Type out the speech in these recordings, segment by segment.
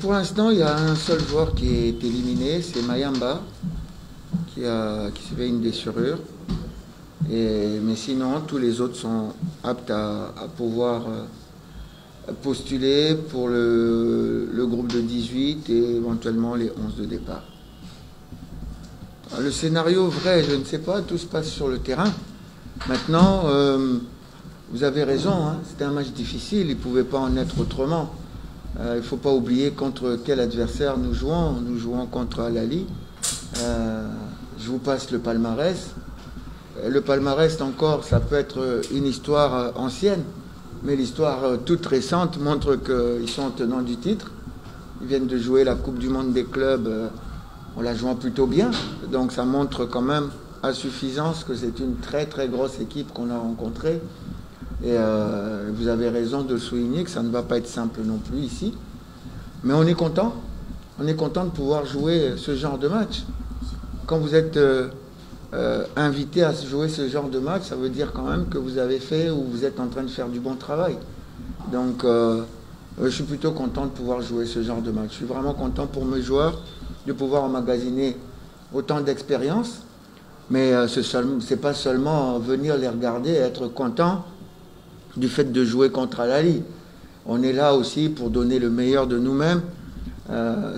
Pour l'instant, il y a un seul joueur qui est éliminé, c'est Mayamba, qui s'est fait une déchirure. Mais sinon, tous les autres sont aptes à pouvoir postuler pour le groupe de 18 et éventuellement les 11 de départ. Le scénario vrai, je ne sais pas, tout se passe sur le terrain. Maintenant, vous avez raison, hein, c'était un match difficile, il ne pouvait pas en être autrement. Il ne faut pas oublier contre quel adversaire nous jouons. Nous jouons contre Al Ahly. Je vous passe le palmarès. Le palmarès encore, ça peut être une histoire ancienne, mais l'histoire toute récente montre qu'ils sont tenants du titre. Ils viennent de jouer la Coupe du Monde des clubs en la jouant plutôt bien. Donc ça montre quand même à suffisance que c'est une très très grosse équipe qu'on a rencontrée. Et vous avez raison de souligner que ça ne va pas être simple non plus ici. Mais on est content. On est content de pouvoir jouer ce genre de match. Quand vous êtes invité à jouer ce genre de match, ça veut dire quand même que vous avez fait ou vous êtes en train de faire du bon travail. Donc je suis plutôt content de pouvoir jouer ce genre de match. Je suis vraiment content pour mes joueurs de pouvoir emmagasiner autant d'expérience. Mais c'est pas seulement venir les regarder et être content du fait de jouer contre Al Ahly. On est là aussi pour donner le meilleur de nous-mêmes,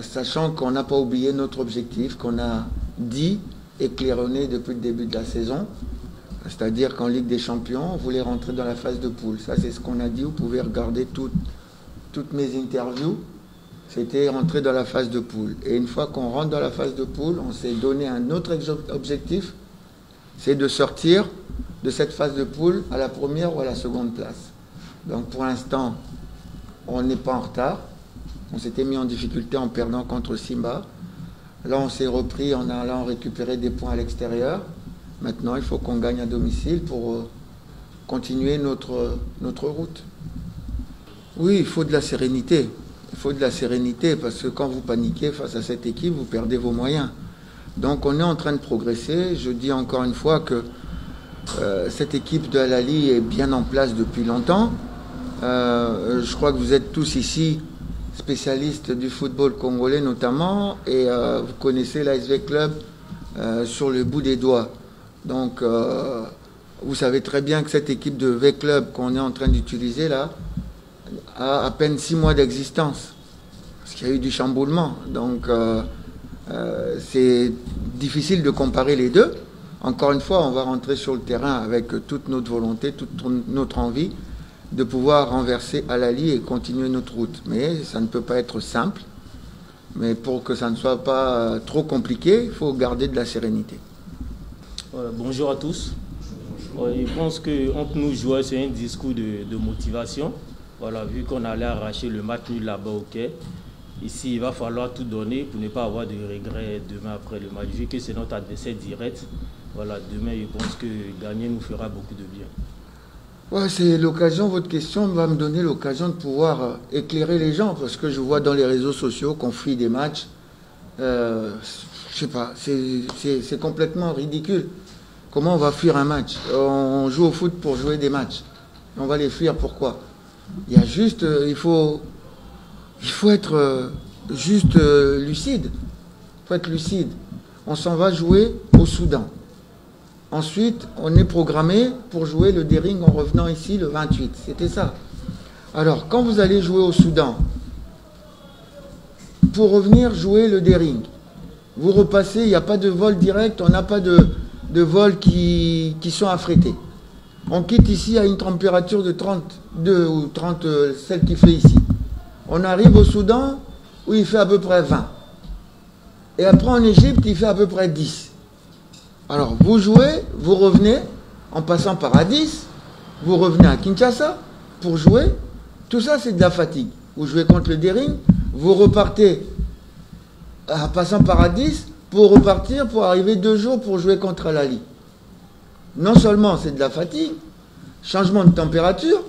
sachant qu'on n'a pas oublié notre objectif, qu'on a dit et claironné depuis le début de la saison, c'est-à-dire qu'en Ligue des Champions, on voulait rentrer dans la phase de poule. Ça, c'est ce qu'on a dit. Vous pouvez regarder toutes mes interviews. C'était rentrer dans la phase de poule. Et une fois qu'on rentre dans la phase de poule, on s'est donné un autre objectif, c'est de sortir de cette phase de poule à la première ou à la seconde place. Donc pour l'instant, on n'est pas en retard. On s'était mis en difficulté en perdant contre Simba. Là, on s'est repris en allant récupérer des points à l'extérieur. Maintenant, il faut qu'on gagne à domicile pour continuer notre route. Oui, il faut de la sérénité. Il faut de la sérénité parce que quand vous paniquez face à cette équipe, vous perdez vos moyens. Donc on est en train de progresser. Je dis encore une fois que cette équipe de Al Ahly est bien en place depuis longtemps. Je crois que vous êtes tous ici spécialistes du football congolais notamment, et vous connaissez l'ASV Club sur le bout des doigts. Donc vous savez très bien que cette équipe de V-Club qu'on est en train d'utiliser là a à peine 6 mois d'existence, parce qu'il y a eu du chamboulement. Donc c'est difficile de comparer les deux. Encore une fois, on va rentrer sur le terrain avec toute notre volonté, toute notre envie de pouvoir renverser Al Ahly et continuer notre route. Mais ça ne peut pas être simple. Mais pour que ça ne soit pas trop compliqué, il faut garder de la sérénité. Bonjour à tous. Je pense qu'entre nous joueurs, c'est un discours de motivation. Voilà, vu qu'on allait arracher le match nul là-bas au Quai. Ici, il va falloir tout donner pour ne pas avoir de regrets demain après le match. Vu que c'est notre adversaire direct, voilà, demain, je pense que gagner nous fera beaucoup de bien. Ouais, c'est l'occasion, votre question va me donner l'occasion de pouvoir éclairer les gens, parce que je vois dans les réseaux sociaux qu'on fuit des matchs. Je sais pas, c'est complètement ridicule. Comment on va fuir un match? On joue au foot pour jouer des matchs. On va les fuir, pourquoi? Il y a juste, il faut être juste lucide. Il faut être lucide. On s'en va jouer au Soudan. Ensuite, on est programmé pour jouer le Dering en revenant ici le 28. C'était ça. Alors, quand vous allez jouer au Soudan, pour revenir jouer le Dering, vous repassez, il n'y a pas de vol direct, on n'a pas de vols qui sont affrétés. On quitte ici à une température de 32 ou 30, celle qu'il fait ici. On arrive au Soudan où il fait à peu près 20. Et après en Égypte, il fait à peu près 10. Alors vous jouez, vous revenez, en passant par Addis, vous revenez à Kinshasa pour jouer. Tout ça, c'est de la fatigue. Vous jouez contre le Dering, vous repartez en passant par Addis pour repartir, pour arriver 2 jours pour jouer contre Al Ahly. Non seulement c'est de la fatigue, changement de température,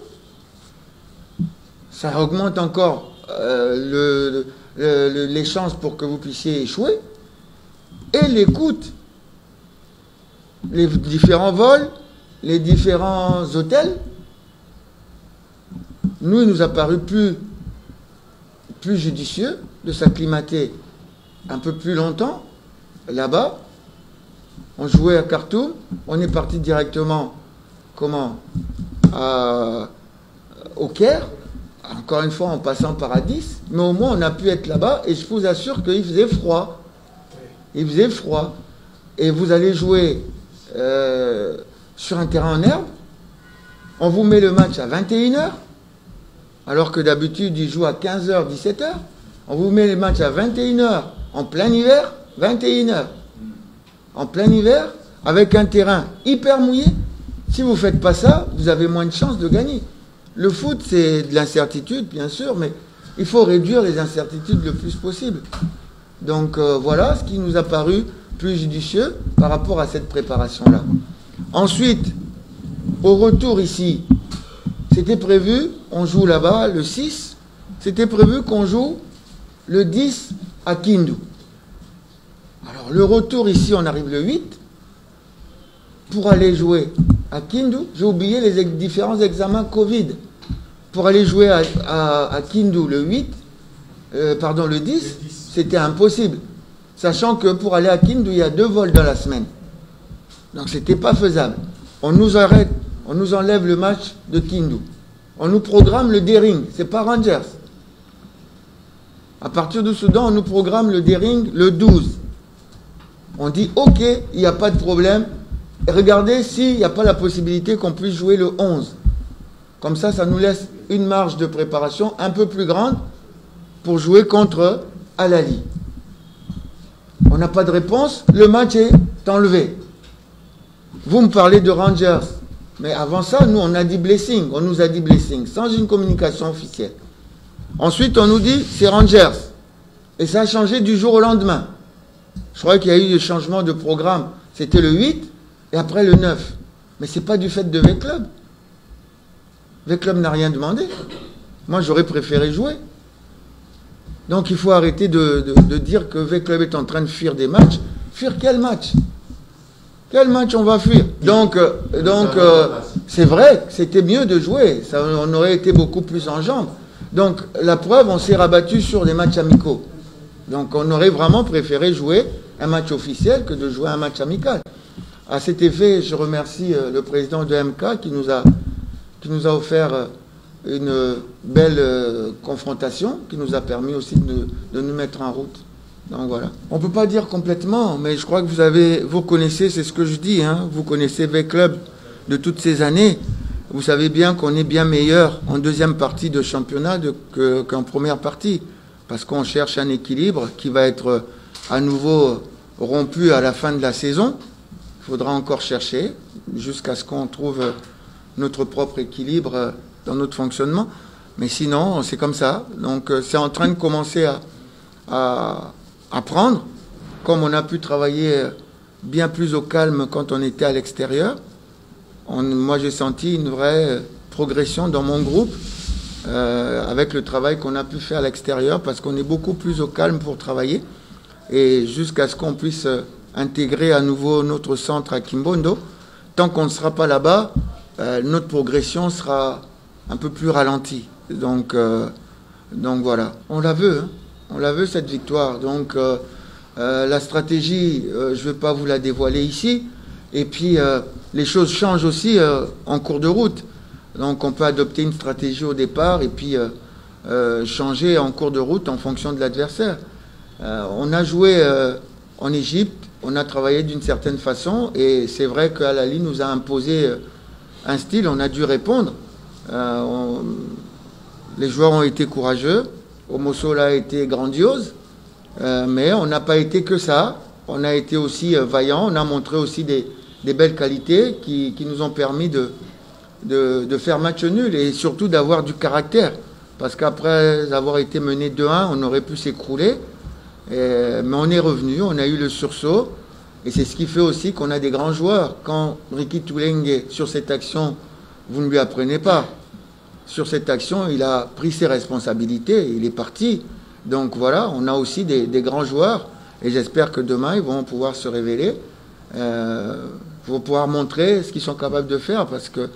ça augmente encore les chances pour que vous puissiez échouer, et les coûts, les différents vols, les différents hôtels. Nous, il nous a paru plus plus judicieux de s'acclimater un peu plus longtemps là-bas. On jouait à Khartoum, on est parti directement au Caire, encore une fois en passant par Addis, mais au moins on a pu être là-bas et je vous assure qu'il faisait froid. Il faisait froid. Et vous allez jouer sur un terrain en herbe, on vous met le match à 21h, alors que d'habitude il joue à 15h, 17h. On vous met le match à 21h en plein hiver, 21h. En plein hiver, avec un terrain hyper mouillé. Si vous ne faites pas ça, vous avez moins de chances de gagner. Le foot, c'est de l'incertitude, bien sûr, mais il faut réduire les incertitudes le plus possible. Donc voilà ce qui nous a paru plus judicieux par rapport à cette préparation-là. Ensuite, au retour ici, c'était prévu, on joue là-bas le 6, c'était prévu qu'on joue le 10 à Kindu. Alors le retour ici, on arrive le 8, pour aller jouer à Kindu, j'ai oublié les différents examens Covid. Pour aller jouer à Kindu le 10, c'était impossible. Sachant que pour aller à Kindu, il y a 2 vols dans la semaine. Donc c'était pas faisable. On nous arrête, on nous enlève le match de Kindu. On nous programme le Dering, c'est pas Rangers. À partir du Soudan, on nous programme le Dering le 12. On dit ok, il n'y a pas de problème. Et regardez s'il n'y a pas la possibilité qu'on puisse jouer le 11. Comme ça, ça nous laisse une marge de préparation un peu plus grande pour jouer contre Al-Ahly. On n'a pas de réponse, le match est enlevé. Vous me parlez de Rangers, mais avant ça, nous, on a dit Blessing, on nous a dit Blessing, sans une communication officielle. Ensuite, on nous dit c'est Rangers. Et ça a changé du jour au lendemain. Je crois qu'il y a eu des changements de programme. C'était le 8 et après le 9. Mais ce n'est pas du fait de V-Club. V-Club n'a rien demandé. Moi, j'aurais préféré jouer. Donc, il faut arrêter de dire que V-Club est en train de fuir des matchs. Fuir quel match? Quel match on va fuir? Donc c'est vrai que c'était mieux de jouer. Ça, on aurait été beaucoup plus en jambes. Donc, la preuve, on s'est rabattu sur des matchs amicaux. Donc, on aurait vraiment préféré jouer un match officiel que de jouer un match amical. À cet effet, je remercie le président de MK qui nous a offert une belle confrontation, qui nous a permis aussi de nous mettre en route. Donc voilà. On ne peut pas dire complètement, mais je crois que vous connaissez, c'est ce que je dis, hein, vous connaissez V-Club de toutes ces années. Vous savez bien qu'on est bien meilleur en deuxième partie de championnat qu'en première partie, parce qu'on cherche un équilibre qui va être à nouveau rompu à la fin de la saison. Il faudra encore chercher jusqu'à ce qu'on trouve notre propre équilibre dans notre fonctionnement. Mais sinon, c'est comme ça. Donc, c'est en train de commencer à prendre, comme on a pu travailler bien plus au calme quand on était à l'extérieur. Moi, j'ai senti une vraie progression dans mon groupe avec le travail qu'on a pu faire à l'extérieur, parce qu'on est beaucoup plus au calme pour travailler, et jusqu'à ce qu'on puisse intégrer à nouveau notre centre à Kimbondo. Tant qu'on ne sera pas là-bas, notre progression sera un peu plus ralentie. Donc voilà, on la veut, hein. On la veut, cette victoire. Donc la stratégie, je ne vais pas vous la dévoiler ici. Et puis les choses changent aussi en cours de route. Donc on peut adopter une stratégie au départ et puis changer en cours de route en fonction de l'adversaire. On a joué en Égypte, on a travaillé d'une certaine façon, et c'est vrai qu'Al-Ahly nous a imposé un style, on a dû répondre. Les joueurs ont été courageux, Omosola a été grandiose, mais on n'a pas été que ça. On a été aussi vaillant, on a montré aussi des belles qualités qui nous ont permis de faire match nul, et surtout d'avoir du caractère. Parce qu'après avoir été mené 2-1, on aurait pu s'écrouler. Mais on est revenu, on a eu le sursaut, et c'est ce qui fait aussi qu'on a des grands joueurs. Quand Ricky Toulengue, sur cette action, vous ne lui apprenez pas. Sur cette action, il a pris ses responsabilités, il est parti. Donc voilà, on a aussi des grands joueurs, et j'espère que demain, ils vont pouvoir se révéler, vont pouvoir montrer ce qu'ils sont capables de faire, parce qu'il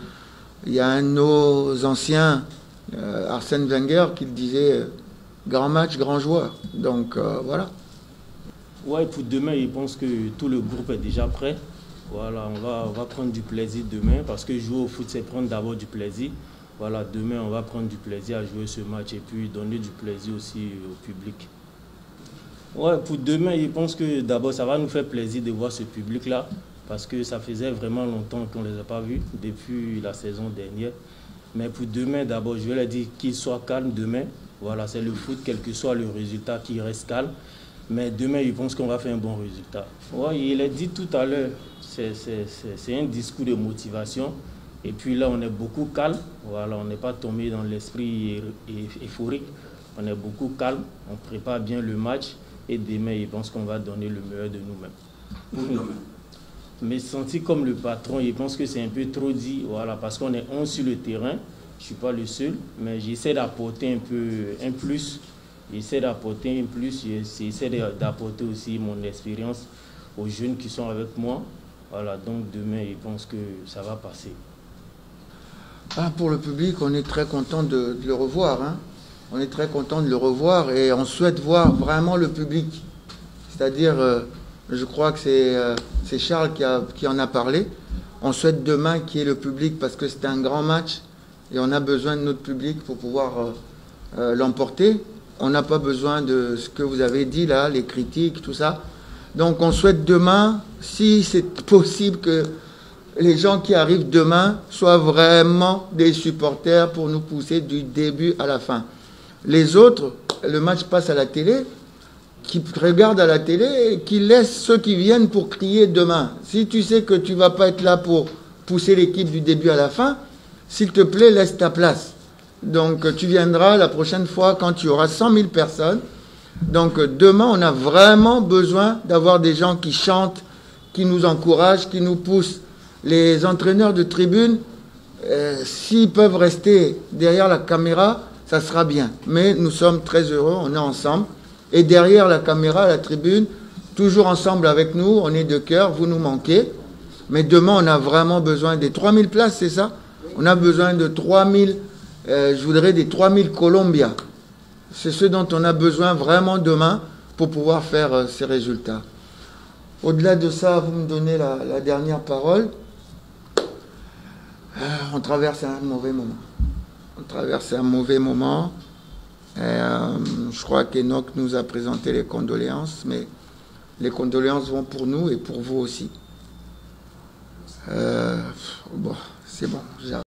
y a un de nos anciens, Arsène Wenger, qui le disait grand match, grand joueur. Donc voilà. Ouais, pour demain, je pense que tout le groupe est déjà prêt. Voilà, on va prendre du plaisir demain parce que jouer au foot, c'est prendre d'abord du plaisir. Voilà, demain, on va prendre du plaisir à jouer ce match et puis donner du plaisir aussi au public. Ouais, pour demain, je pense que d'abord, ça va nous faire plaisir de voir ce public-là parce que ça faisait vraiment longtemps qu'on ne les a pas vus depuis la saison dernière. Mais pour demain, d'abord, je vais leur dire qu'ils soient calmes demain. Voilà, c'est le foot, quel que soit le résultat, qu'ils restent calmes. Mais demain, je pense qu'on va faire un bon résultat. Ouais, il l'a dit tout à l'heure, c'est un discours de motivation. Et puis là, on est beaucoup calme. Voilà, on n'est pas tombé dans l'esprit euphorique. On est beaucoup calme. On prépare bien le match. Et demain, je pense qu'on va donner le meilleur de nous-mêmes. Mais sentir comme le patron, je pense que c'est un peu trop dit. Voilà, parce qu'on est 11 sur le terrain. Je ne suis pas le seul. Mais j'essaie d'apporter un plus. J'essaie d'apporter un plus. J'essaie d'apporter aussi mon expérience aux jeunes qui sont avec moi. Voilà, donc demain, je pense que ça va passer. Pour le public, on est très content de le revoir. Hein. On est très content de le revoir et on souhaite voir vraiment le public. C'est-à-dire, je crois que c'est Charles qui en a parlé. On souhaite demain qu'il y ait le public parce que c'est un grand match et on a besoin de notre public pour pouvoir l'emporter. On n'a pas besoin de ce que vous avez dit là, les critiques, tout ça. Donc on souhaite demain, si c'est possible, que les gens qui arrivent demain soient vraiment des supporters pour nous pousser du début à la fin. Les autres, le match passe à la télé, qui regardent à la télé et qui laissent ceux qui viennent pour crier demain. Si tu sais que tu ne vas pas être là pour pousser l'équipe du début à la fin, s'il te plaît, laisse ta place. Donc tu viendras la prochaine fois quand tu auras 100 000 personnes. Donc demain, on a vraiment besoin d'avoir des gens qui chantent, qui nous encouragent, qui nous poussent. Les entraîneurs de tribune, s'ils peuvent rester derrière la caméra, ça sera bien. Mais nous sommes très heureux, on est ensemble. Et derrière la caméra, la tribune, toujours ensemble avec nous, on est de cœur, vous nous manquez. Mais demain, on a vraiment besoin des 3000 places, c'est ça? On a besoin de 3000, je voudrais des 3000 Colombia. C'est ce dont on a besoin vraiment demain pour pouvoir faire ces résultats. Au-delà de ça, vous me donnez la dernière parole. On traverse un mauvais moment. On traverse un mauvais moment. Je crois qu'Enoch nous a présenté les condoléances, mais les condoléances vont pour nous et pour vous aussi. Bon, c'est bon, j'arrête.